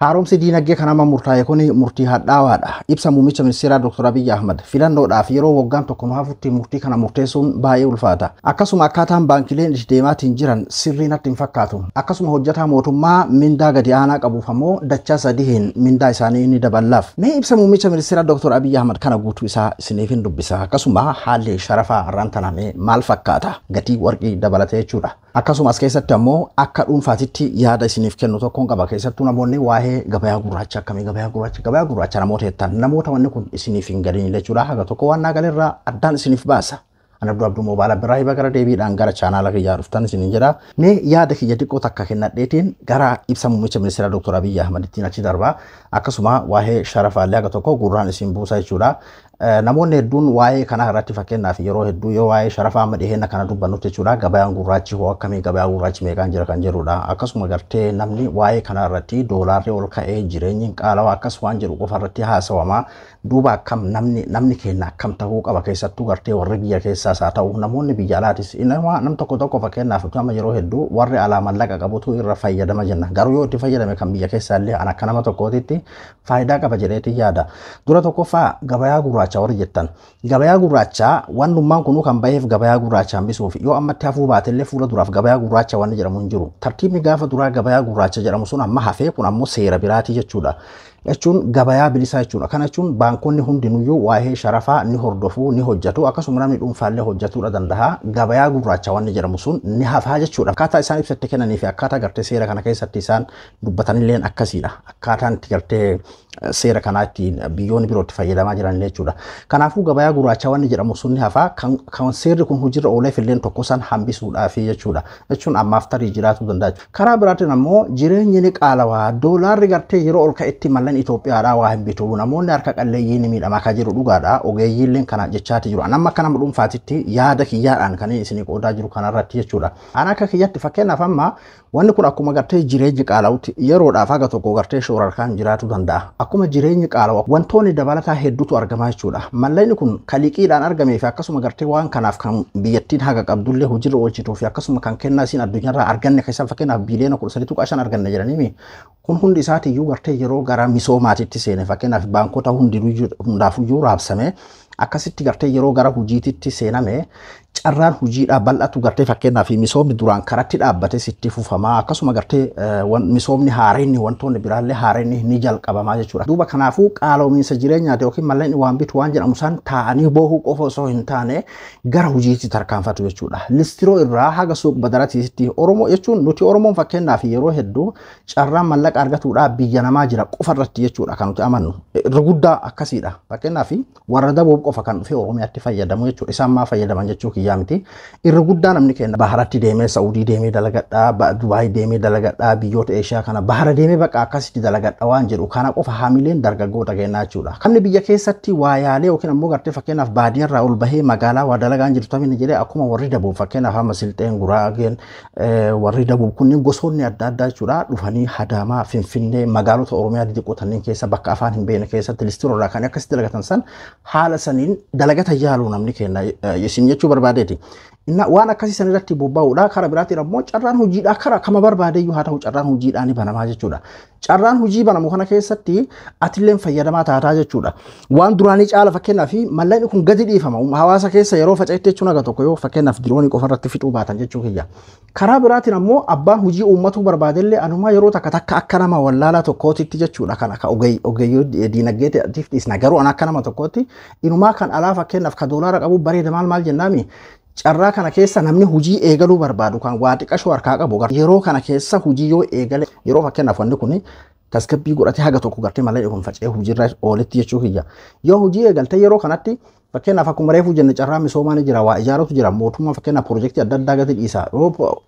Haaromsi diinagdee kana murtaa'e kun murtii hadhaawaadha. Ibsa muummicha ministeeraa Dr. Abiy Ahmad filannoodhaaf yeroo waggaan tokko nu hafutti murtii kana murteessuun baay'ee ulfaata. Akkasuma akkaataan baankileen deemaatiin jiran sirrii natti hin fakkaatu. Akkasuma hojjetaa mootummaa mindaa gadi aanaa qabuuf ammoo dachaa sadiin mindaa isaanii ni dabalaaf. Mee ibsa muummicha ministeeraa Dr. Abiy Ahmad kana guutuu isaa isiniif hin dubbisa. Akkasuma haalli sharafaa rantaname maal fakkaata? Gatii warqii dabalatee jechuudha. Akkasumas keessatti ammoo akka dhuunfaatitti yaada isiniif kennu tokkoon qaba. Keessattuu namoonni waa'ee gabayaa gurraacha akkamii gabayaa gurraacha namoota jettan namoota wanni kun isiniif hin galiin jechuudha. Haga tokko waan naagalirraa addaan isiniif baasa. Ana Abduu Moobaala Biraahi bagara deebiidhaan gara chaanaala kiyyaa dhuftan isiniin jedha. Mee yaada kiyya xiqqoo takka kennadheetiin gara ibsa muummicha ministeera Dr. Abiy Ahmad ittiin achi darba. Akkasuma waa'ee sharafaallee haga tokko gurraan isin buusa jechuudha. Namoonni hedduun waa'ee kana irratti fakkeenyaaf yeroo hedduu yoo waa'ee sharafaa amma dhiheenya kana dubbannutti jechuudha. Gabayaan gurraachi hoo akkamii gabayaa gurraachi meeqaan jira kan jedhudha. Akkasuma gartee namni waa'ee kana irratti doolaarri ol ka'ee jireenyi qaala'aa akkas waan jedhu qofa irratti haasawama. Duuba akkam namni keenya akkam ta'uu qaba keessattuu gartee warri biyya keessaas haa ta'u namoonni biyya alaatis nam tokko fakkeenyaaf amma yeroo hedduu warri alaa mallaqa qabutu irra fayyadama jenna. Garuu yoo itti fayyadame kan biyya keessaallee an akka nama tokkootitti faayidaa qaba jedheeti yaada. Dura tokkoffaa gabayaa gurraacha warri jettan. Gabayaa gurraacha wannummaan kunuu kan baheef gabayaa gurraacha hambisuuf yoo ammatti hafuu baatellee fuula duraaf gabayaa gurraacha wanni jedhamu hin jiru. Tartiibni gaafa duraa gabayaa gurraacha jedhamu sun amma hafee kun ammoo seera biraati jechuudha. Jechuun gabayaa bilisaa jechuudha. Kana jechuun baankonni hundinuyyuu waa'ee sharafaa ni hordofuu ni hojjetu akkasuma namni dhuunfaallee hojjetuudha danda'a. Gabayaa gurraacha wanni jedhamu sun ni hafaa jechuudha. Akkaataa isaan ibsatti kennanii fi akkaataa gartee seera kana keessatti isaan dubbatanilleen akkasiidha. Akkaataan itti gartee seera kanaa ittiin biyyoonni birootti fayyadamaa jiran jechuudha. Kanaafuu gabayaa gurraacha wanni jedhamu sun ni hafaa kan seerri kun hojiirra ooleef illeen tokko san hambisuudhaaf jechuudha. Jechuun ammaaf tarii jiraachuu danda'a. Karaa biraatiin ammoo jireenyi ni qaalawaa doolaarri gartee yeroo ol ka'etti mallan Itoophiyaadhaa waa hin bitu namoonni harka qalleeyyiin miidhamaa kan jiru dhugaadha. Ogeeyyiilleen kana jechaati jiru. An amma akka nama dhuunfaatitti yaada kiyyaadhaan kan isinii qoodaa jiru kanarratti jechuudha. An akka kiyyatti fakkeenyaaf amma wanni kun akkuma gartee jireenyi qaala'utti yeroodhaaf haga tokko gartee shoorarkaan jiraachuu danda'a. Akkuma jireenyi qaala'u wantoonni dabalataa hedduutu argamaa jechuudha. Mallayni kun kaliqiidhaan argamee fi akkasuma gartee waan kanaaf kan biyyattiin haga qabdullee hojiirra oolchituu fi akkasuma kan kennaa isiin addunyaarraa arganne keessaa fakkeenyaaf biiliyoona 13.5 arganne jedhanii kun hundi isaatiiyyuu gartee yeroo gara misoomaatitti seene fakkeenyaaf baankota hundaafuyyuu raabsame akkasitti gartee yeroo gara hojiititti seename carraan hojiidhaa bal'atu gartee fakkeenyaaf misoomni duraan karatti dhaabbate sitti fufamaa akkasuma gartee misoomni haareenni wantoonni biraallee haareenni ni jalqabamaa jechuudha. Duuba kanaafuu qaala'insa jireenyaati yookiin mallayni waan bitu waan jedhamu san taa'anii boohuu qofa osoo hin taane gara hojiitti tarkaanfatu jechuudha. Listiroo irraa haga suuq badaratiitti Oromoo jechuun nuti Oromoon fakkeenyaaf yeroo hedduu carraan mallaqa argatuudhaaf biyya namaa jira qofa irratti jechuudha kan nuti amannu. Irra guddaa akkasiidha. Fakkeenyaaf warra daboof qofa kan dhufee Oromiyaatti fayyadamu jechuudha. Isaan maa fayyadaman jechuu kiyyaamiti. Irra guddaa namni keenya baharatti deemee Saudii deemee dalagadhaa, Dubaay deemee dalagadhaa, biyyoota Eeshiyaa kana bahara deemee bakka akkasitti dalagadhaa waan jedhu kana qofa haamileen dargaggoota kennaa jechuudha. Kamni biyya keessatti waa yaalee yookiin ammoo gartee fakkeenyaaf baadiyyaarraa ol bahee magaalaa waa dalagaan jirtu tamini jedhee akkuma warri dabuuf fakkeenyaaf amma Silxeen Guraageen warri dabuuf kunniin gosoonni adda addaa jechuudha dhufanii Hadaamaa, Finfinnee magaalota Oromiyaa xixiqqoo kanneen keessa bakka afaan hin beekne keessatti listiroorraa kan akkasitti dalagatan san haala saniin dalagata yaaluu namni kenna isin jechuu barbaadeeti. Waan akkasii san irratti bobba'uudha. Karaa biraatiin ammoo carraan hojiidhaa karaa kama barbaadeyyuu haa ta'u carraan hojiidhaa ni banamaa jechuudha. Carraan hojii banamu kana keessatti atilleen fayyadamaa taataa jechuudha. Waan duraanii caala fakkeenyaaf mallayni kun gadi dhiifama. Hawaasa keessa yeroo faca'etti jechuun aga tokko yoo fakkeenyaaf diroonii qofa irratti fixuu baatan jechuu kiyya. Karaa biraatiin ammoo abbaan hojii uummatuu barbaadellee anumaa yeroo takka akka nama wallaalaa tokkootitti jechuudha. Kan akka ogeeyyoo diinagdeetiif dhiisna garuu an akka nama tokkootti inumaa kan alaa fakkeenyaaf ka doolaara qabu bareeda maal jennaami. Carraa kana keessa namni hojii eegaluu barbaadu kan waa xiqqashoo harkaa qabu yeroo kana keessa hojii yoo eegale yeroo fakkeenyaaf wanni kun tasgabbii godhatee haga tokko gartee mallayni kun faca'ee hojiirra ooletti jechuu kiyya. Yoo hojii eegalte yeroo kanatti fakkeenyaaf akkuma reefuu jenne carraa misoomaa ni jira waa ijaaratu jira mootummaa fakkeenyaaf piroojeektii adda addaa gadi dhiisa.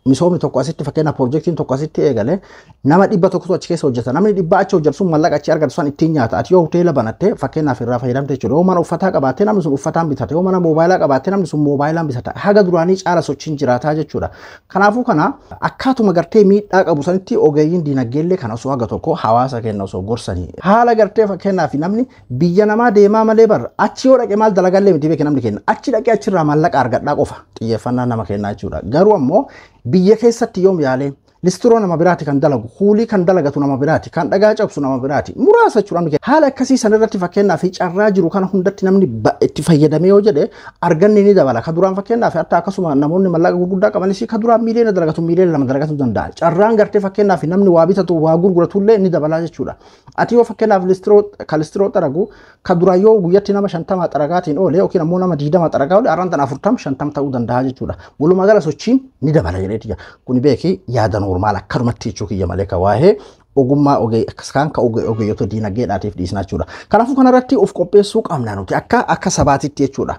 Misoomni tokko asitti fakkeenyaaf piroojeektiin tokko asitti eegale nama 100 achi keessa hojjeta. Namni 100 achi hojjetu sun mallaqa achi argatu san ittiin nyaata. Ati yoo hoteela banatte fakkeenyaaf irraa fayyadamte jechuudha. Yoo mana uffataa qabaatte namni sun uffataan bitata. Yoo mana moobaayilaa qabaatte namni sun moobaayilaa bitata. Haga duraanii caala sochiin jiraataa jechuudha. Kanaafuu kana akkaatuma gartee miidhaa qabu sanitti ogeeyyiin diinagdeellee kana osoo haga tokko hawaasa kenna osoo gorsanii. Haala gartee fakkeenyaaf namni biyya namaa deemaa malee bar achi yoo dhaqe maal dalagallee miti beeke namni kenna. Achi dhaqee achirraa mallaqa argadhaa qofa xiyyeeffannaa nama kennaa jechuudha. Garuu ammoo biyya keessatti yoom yaalee listiroo nama biraati kan dalagu kuulii kan dalagatu nama biraati kan dhagaa cabsu nama biraati muraasa jechuudha haala akkasii sanirratti fakkeenyaaf carraa jiru kana hundatti namni itti fayyadamee yoo jedhe arganni ni dabala ka duraan fakkeenyaaf hatta akkasuma namoonni mallaqa gurguddaa qabanis ka duraan miiliyoona dalagatu miiliyoona lama dalagatu danda'a carraan gartee fakkeenyaaf namni waa bitatu waa gurguratullee ni dabala jechuudha ati yoo fakkeenyaaf listiroo xaragu ka duraan yoo guyyatti nama 50 xaragaatiin oole yookiin ammoo nama 20 xaragaa oole arraan tan 40 50 ta'uu danda'a jechuudha walumaa gala sochiin ni dabala jedheeti jira kun beeki yaada normaal akkanumatti jechuu kiyya malee ka waa'ee ogummaa kan ka ogeeyyoota diinagdeedhaatiif dhiisnaa jechuudha kanaafuu kanarratti of qopheessuu qabna nuti akka sabaatitti jechuudha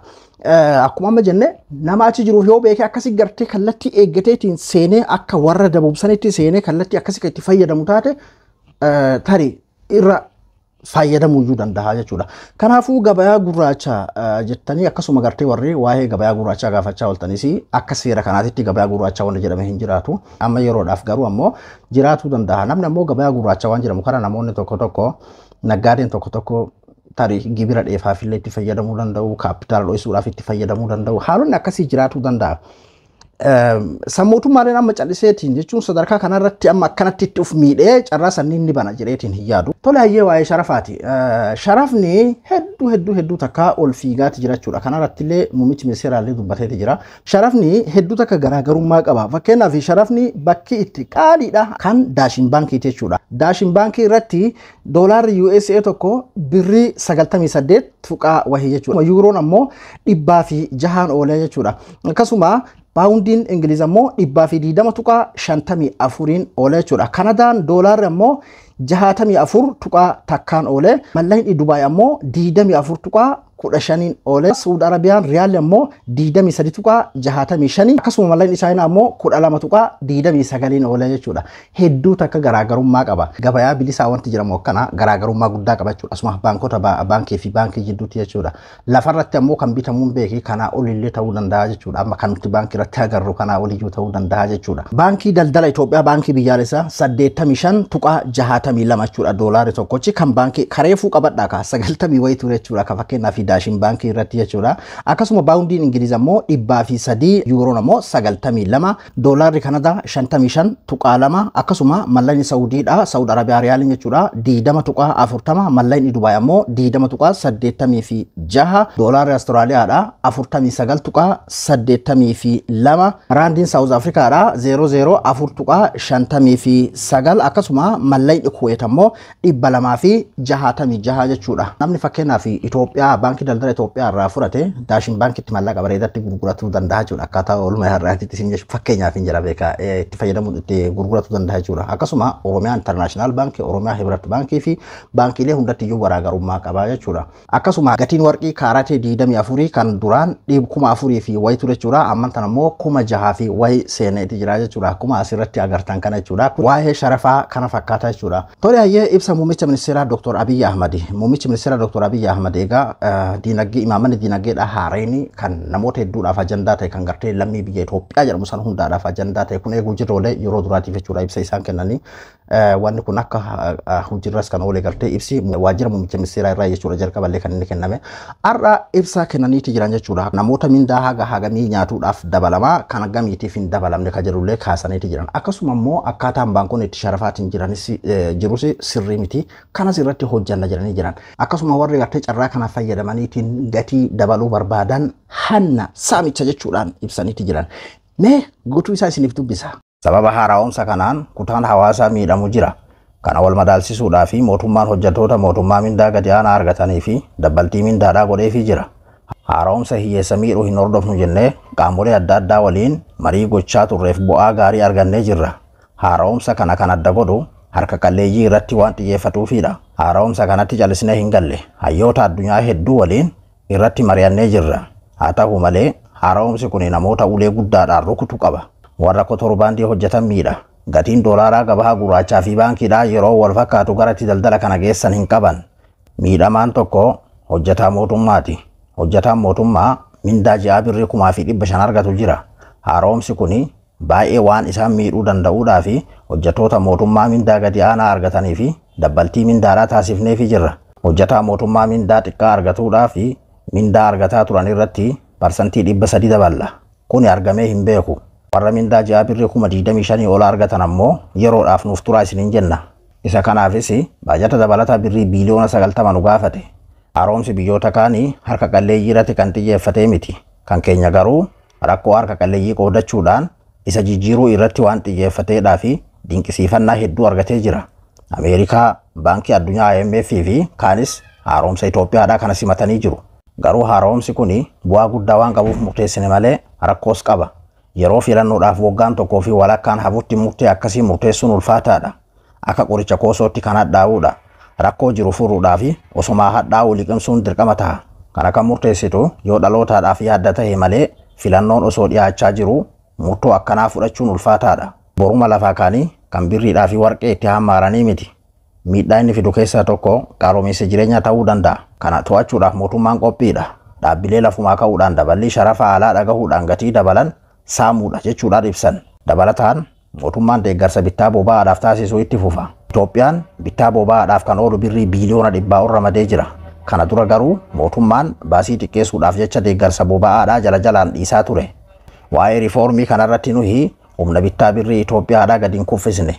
akkuma amma jenne nama achi jiruuf yoo beekee akkasii gartee kallattii eeggateetiin seenee akka warra dabuubsanitti seenee kallattii akkasii itti fayyadamu taate tarii irra fayyadamuu iyyuu danda'a jechuudha. Kanaafuu gabayaa gurraacha jettanii akkasuma gartee warri waa'ee gabayaa gurraachaa gaafachaa ooltanis akka seera kanaatitti gabayaa gurraachaa wanta jedhame hin jiraatu. Amma yeroodhaaf garuu ammoo jiraatuu danda'a. Namni ammoo gabayaa gurraachaa waan jedhamu kana namoonni tokko tokko naggaadeen tokko tokko tarii gibira dheefaaf illee itti fayyadamuu danda'u, kaapitaala dho'isuudhaaf itti fayyadamuu danda'u. Haalonni akkasii jiraatuu danda'a. Sammuutummaan amma calliseetiin jechuun sadarkaa kanarratti amma akkanatti itti uf miidhee carraa sanniin ni bana jedheetiin hin yaadu. Tole hayyee waa'ee sharafaati. Sharafni hedduu takka ol fiigaati jira jechuudha. Kanarratti illee muummichi ministeeraallee dubbateeti jira. Sharafni hedduu takka garaagarummaa qaba. Fakkeenyaaf sharafni bakki itti qaaliidha kan Daashin Baankiiti jechuudha. Daashin Baankii irratti doolaarri USA tokko birrii 98 tuqaa wahii jechuudha. Yuuroon ammoo 106 oolee jechuudha. Akkasuma Paawundiin Ingiliz ammoo 120.54 oolee jechuudha. Kanadaan doolaarri ammoo 64 tuqaa takkaan oolee. Mallayni Dubaay ammoo 24.15 oolee. Saudi Arabiyaan riyaalli ammoo 23.65. Akkasuma mallayni Chaayinaa ammoo 12.29 oolee jechuudha. Hedduu takka garaagarummaa qaba. Gabayaa bilisaa wanti jedhamu akkana garaagarummaa guddaa qaba jechuudha. Asuma baankota baankii fi baankii jidduutti jechuudha. Lafarratti ammoo kan bitamuun beekii kanaa olillee ta'uu danda'a jechuudha. Amma kan nuti baankii irratti agarru kanaa oliyyuu ta'uu danda'a jechuudha. Baankii daldala Itoophiyaa baankii biyyaalessaa 85.62 jechuudha doolaarri tokkochi kan baankii kareefuu qabadhaa ka 90 wayii ture jechuudha ka fakkeenyaaf Daashin Baankii irratti jechuudha. Akkasuma Paawundiin Ingiliz ammoo 103 yuuroon ammoo 92 doolaarri Kanadaa 55.2 akkasuma mallayni Saudiidha Saudi Arabiyaa riyaaliin jechuudha 20.40 mallayni Dubaay ammoo 20.86 doolaarri Austraaliyaadha 49.82 raandiin South Africaadha 004.59 akkasuma mallayni Kuwait ammoo 266 jechuudha. Namni fakkeenyaaf Itoophiyaa baankii daldala Itoophiyaa irraa fudhate Daashin Baankiitti mallaqa bareedatti gurguratuu danda'a jechuudha. Akkaataa oolmaa har'aatti isin jechuudha. Fakkeenyaaf hin jira beekaa itti fayyadamuun itti gurguratuu danda'a jechuudha. Akkasuma Oromiyaa International Baankii, Oromiyaa Hibrat Baankii fi baankiilee hundatti iyyuu garaagarummaa qaba jechuudha. Akkasuma gatiin warqii kaaraatee 24 kan duraan 4,000 fi wayii ture jechuudha. Amman tan ammoo 6,000 fi wayii seeneeti jira jechuudha. Akkuma asirratti agartan kana jechuudha. Waa'ee sharafaa kana fakkaata jechuudha. Tole hayyee ibsa muummicha ministeeraa Dr. Abiy Ahmad. Muummichi ministeeraa Dr. Abiy Ahmad egaa diinagdee imaamanni diinagdeedha haareeni kan namoota hedduudhaaf ajandaa ta'e kan gartee lammii biyya Itoophiyaa jedhamu san hundaadhaaf ajandaa ta'e kun eeguu jirra olee yeroo duraatiif jechuudha ibsa isaan kennanii wanni kun akka hojirras kan oolee gartee ibsi waajjira muummicha ministeeraa irraa jechuudha jalqaballee kan inni kenname har'a ibsa kennaniiti jiran jechuudha namoota mindaa hagamii nyaatuudhaaf dabalamaa kan gamiitiif hin dabalamne ka jedhullee kaasaniiti jiran akkasuma immoo akkaataan baankonni itti sharafaatiin jiranis jirus sirrii miti kanas irratti hojjanna jiranii jiran akkasuma warri gartee carraa kana fayyadamaniitiin gatii dabaluu barbaadan hanna saamicha jechuudhaan ibsaniiti jiran mee guutuu isaa isiniif dubbisa. Sababa haara'umsa kanaan kutaan hawaasaa miidhamu jira. Kana wal madaalsisuudhaa fi mootummaan hojjettoota mootummaa mindaa gadi aanaa argatanii fi dabbaltii mindaadhaa godheefii jira. Haara'umsa hiyyeessa miidhuu hin hordofnu jennee qaamolee adda addaa waliin marii gochaa turreef bu'aa gaarii argannee jirra. Haara'umsa kana kan adda godhu harka qalleeyyii irratti waan xiyyeeffatuufidha. Haara'umsa kanatti callisnee hin galle hayyoota addunyaa hedduu waliin irratti mari'annee jirra. Haa ta'u malee haara'umsi kun namoota ulee guddaadhaan rukutu qaba. Warra kotorbaandii hojjetan miidha. Gatiin doolaaraa gabaa gurraachaa fi baankiidhaa yeroo wal fakkaatu garatti daldala kana geessan hin qaban. Miidhamaan tokko hojjetaa mootummaati. Hojjetaan mootummaa mindaa ji'aa birrii 1,500 argatu jira. Haara'umsi kun baay'ee waan isaan miidhuu danda'uudhaa fi hojjettoota mootummaa mindaa gadi aanaa argatanii fi dabbaltii mindaadhaa taasifneefii jirra. Hojjetaa mootummaa mindaa xiqqaa argatuudhaa fi mindaa argataa turan irratti parsantii 300 daballa. Kun argamee hin beeku. warra mindaa ja'a birrii 25,000 ol argatan ammoo yeroodhaaf nuuf turaa isiniin jenna. Isa kanaafis baajata dabalataa birrii biiliyoona 90 nu gaafate. Haaromsi biyyoota kaanii harka qalleeyyii irratti kan xiyyeeffatee miti. Kan keenya garuu rakkoo harka qalleeyyii qoodachuudhaan isa jijjiiruu irratti waan xiyyeeffateedhaa fi dinqisiifannaa hedduu argatee jira. Ameerikaa, Baankii Addunyaa IMF fi kaanis haaromsa Itoophiyaadhaa kana simatanii jiru. Garuu haaromsi kun bu'aa guddaa waan qabuuf murteessine malee rakkoos qaba. Yeroo filannoodhaaf waggaan tokkoo fi walakkaan hafutti murtee akkasii murteessuun ulfaataadha. Akka qoricha koosootti kan hadhaa'uudha. Rakkoo jiru furuudhaa fi osuma hadhaa'uu liqimsuun dirqama ta'a. Kana kan murteessitu yoo dhalootaadhaaf yaadda ta'e malee filannoon osoo dhiyaachaa jiru murtoo akkanaa fudhachuun ulfaataadha. Boruma lafaa kaanii kan birriidhaa fi warqee itti hammaaranii miti. Miidhaa inni fidu keessaa tokko qaroominsa jireenyaa ta'uu danda'a. Kana to'achuudhaaf mootummaan qophiidha. Dhaabbilee lafumaa ka'uudhaan daballii sharafa alaa dhagahuudhaan gatii dabalan saamuudha jechuudhaan ibsan. Dabalataan mootummaan deeggarsa bittaa boba'aadhaaf taasisuu itti fufa. Itoophiyaan bittaa boba'aadhaaf kan oolu birrii biiliyoona 100 ol ramadee jira. Kana dura garuu mootummaan baasii xiqqeessuudhaaf jecha deeggarsa boba'aadhaa jala jalaan dhiisaa ture. Waa'ee riifoormii kanarratti nuyi humna bittaa birrii Itoophiyaadhaa gadi hin kuffisne.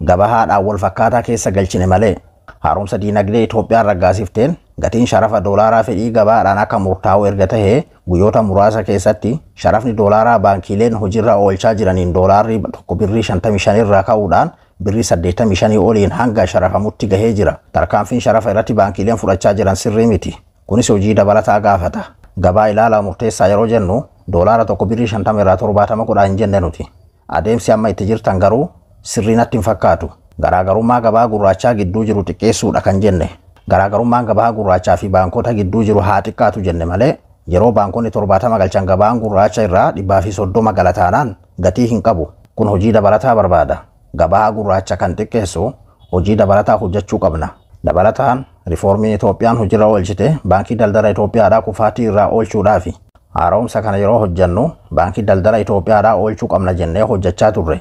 Gabahaadhaan wal fakkaataa keessa galchine malee haaromsa diinagdee Itoophiyaan raggaasifteen gatiin sharafa doolaaraa fedhii gabaadhaan akka murtaa'u erga ta'ee guyyoota muraasa keessatti sharafni doolaaraa baankiileen hojiirra oolchaa jiraniin doolaarri tokko birrii 55 irraa ka'uudhaan birrii 85 oliin hanga sharafamutti gahee jira. Tarkaanfiin sharafa irratti baankiileen fudhachaa jiran sirrii miti. Kunis hojii dabalataa gaafata. Gabaa ilaalaa murteessaa yeroo jennu doolaara tokko birrii 50 irraa 70 godhaa hin jenne nuti. Adeemsi amma itti jirtan garuu sirrii natti hin fakkaatu. Garaagarummaa gabaa gurraachaa gidduu jiru xiqqeessuudha kan jenne. Garaagarummaan gabaa gurraachaa fi baankota gidduu jiru haa xiqqaatu jenne malee yeroo baankonni 70 galchan gabaan gurraacha irraa 130 galataanaan gatii hin qabu. Kun hojii dabalataa barbaada. Gabaa gurraacha kan xiqqeessu hojii dabalataa hojjechuu qabna. Dabalataan riifoormiin Itoophiyaan hojiirra oolchite baankii daldala Itoophiyaadhaa kufaatii irraa oolchuudhaafi. Haaromsa kana yeroo hojjannu baankii daldala Itoophiyaadhaa oolchuu qabna jennee hojjechaa turre.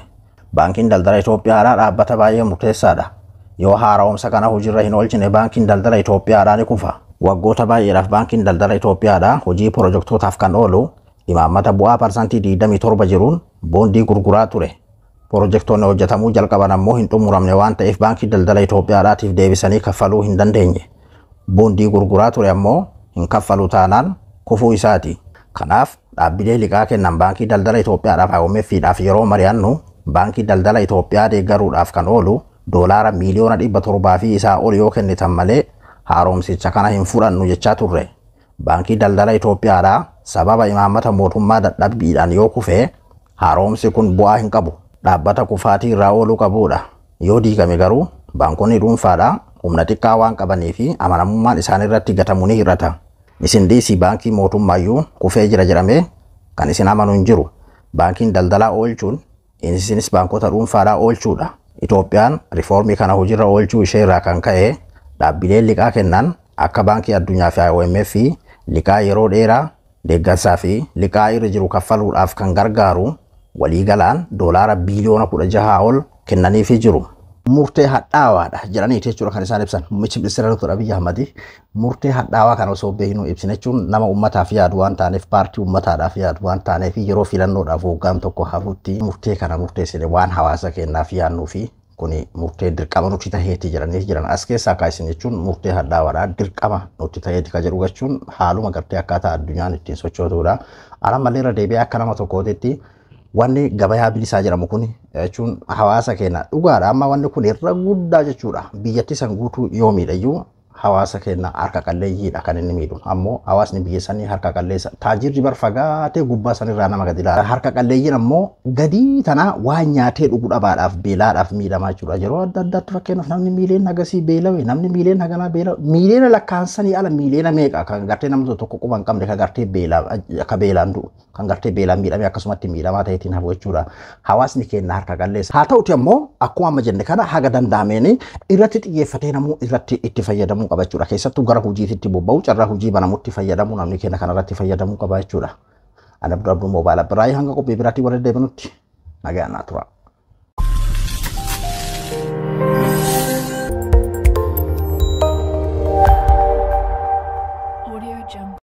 Baankiin daldala Itoophiyaadhaa dhaabbata baay'ee murteessaadha. Yoo haaromsa kana hojiirra hin oolchine baankiin daldala Itoophiyaadhaa ni kufa. Waggoota baay'eedhaaf baankiin daldala Itoophiyaadhaa hojii piroojektootaaf kan oolu imaammata bu'aa parsantii 27 jiruun boondii gurguraa ture. Pirojektoonni hojjetamuu jalqaban ammoo hin xumuramne waan ta'eef baankii daldala Itoophiyaadhaatiif deebisanii kaffaluu hin dandeenye. Boondii gurguraa ture ammoo hin kaffalu taanaan kufuu isaati. Kanaaf dhaabbilee liqaa kennan baankii daldala Itoophiyaadhaaf IMF'dhaaf yeroo mari'annu baankii daldala Itoophiyaa deeggaruudhaaf kan oolu doolaara miiliyoona 700 fi isaa ol yoo kennitan malee haaromsicha kana hin fudhannu jechaa turre. Baankii daldala Itoophiyaadhaa sababa imaammata mootummaa dadhabbiidhaan yoo kufee haaromsi kun bu'aa hin qabu. Dhaabbata kufaatii irraa ooluu qabuudha. Yoo diigame garuu baankonni dhuunfaadhaa humna xiqqaa waan qabanii fi amanamummaan isaan irratti gatamu ni hir'ata. Isin dhiisii baankii mootummaayyuu kufee jira jedhamee kan isin amanu hin jiru. Baankiin daldalaa oolchuun isinis baankota dhuunfaadhaa oolchuudha. Itoophiyaan riifoormii kana hojiirra oolchuu ishee irraa kan ka'e dhaabbileen liqaa kennan akka baankii addunyaa fi IMF liqaa yeroo dheeraa deeggarsaa fi liqaa irra jiru kaffaluudhaaf kan gargaaru waliigalaan doolaara biiliyoona 16 ol kennaniifii jiru. Murtee hadhaawaadha jedhanii jechuudha kan isaan ibsan. Muummichi ministeera Dr. Abiy Ahmad murtee hadhaawaa kana osoo beeknu ibsine jechuun nama uummataaf yaadu waan taaneef paartii uummataadhaaf yaadu waan taaneef yeroo filannoodhaaf waggaan tokko hafutti murtee kana murteessine waan hawaasa keenyaaf yaadnuu fi kuni murtee dirqama nuti ta'eeti jedhanii jiran as keessaa kaa'isin jechuun murtee hadhaawaadha dirqama nuti ta'eeti kan jedhu jechuun haaluma gartee akkaataa addunyaan ittiin sochootudha. Alammallee irra deebi'ee akka nama tokkootitti wanni gabayaa bilisaa jedhamu kun jechuun hawaasa keenya dhugaadha amma wanni kun irra guddaa jechuudha. Biyyatti san guutuu yoo miidhayyuu hawaasa keenya harka qalleeyyiidha kan inni miidhu. Ammoo hawaasni biyya sanii harka qalleessa taajirri barfagaatee gubbaa sanirraa nama gadi ilaala. Harka qalleeyyiin ammoo gadii tana waan nyaatee dhuguu dhabaadhaaf beelaadhaaf miidhamaa jechuudha. Yeroo adda addaatti fakkeenyaaf namni miileen hagasii beelawe namni miileen haganaa beelawe miileen lakkaansanii ala miileena meeqa kan gartee namni tokko quba hin qabne kan gartee beelaa akka beelaan du'u kan gartee beelaan miidhame akkasumatti miidhamaa ta'eetiin hafu jechuudha. Hawaasni keenya harka qalleessa. Haa ta'uti ammoo akkuma amma jenne kana haga danda'ameen irratti xiyyeeffatee namuu irratti itti fayyadamuu qaba jechuudha. Keessattuu gara hojiitti bobba'u carraa hojii banamutti fayyadamuu namni keenya kanarratti fayyadamuu qaba jechuudha. Ana Abduu Moobaala Biraayii hanga qophii biraatti warra deebinutti nagaan naa tura.